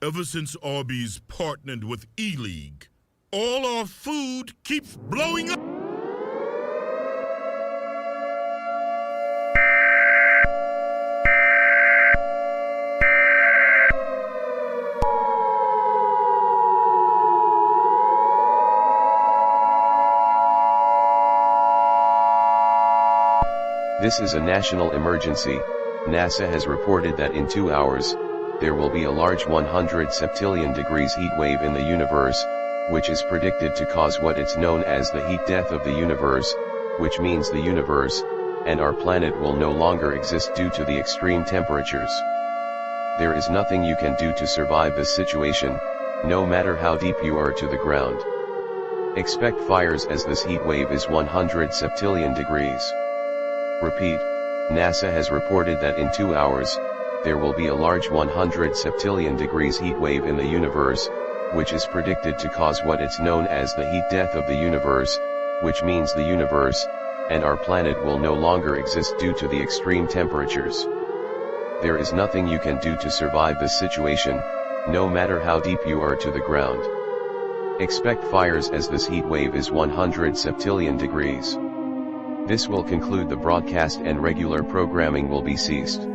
Ever since Arby's partnered with E-League, all our food keeps blowing up. This is a national emergency. NASA has reported that in 2 hours, there will be a large 100 septillion degrees heat wave in the universe, which is predicted to cause what is known as the heat death of the universe, which means the universe, and our planet will no longer exist due to the extreme temperatures. There is nothing you can do to survive this situation, no matter how deep you are to the ground. Expect fires as this heat wave is 100 septillion degrees. Repeat, NASA has reported that in 2 hours, there will be a large 100 septillion degrees heat wave in the universe, which is predicted to cause what is known as the heat death of the universe, which means the universe, and our planet will no longer exist due to the extreme temperatures. There is nothing you can do to survive this situation, no matter how deep you are to the ground. Expect fires as this heat wave is 100 septillion degrees. This will conclude the broadcast and regular programming will be ceased.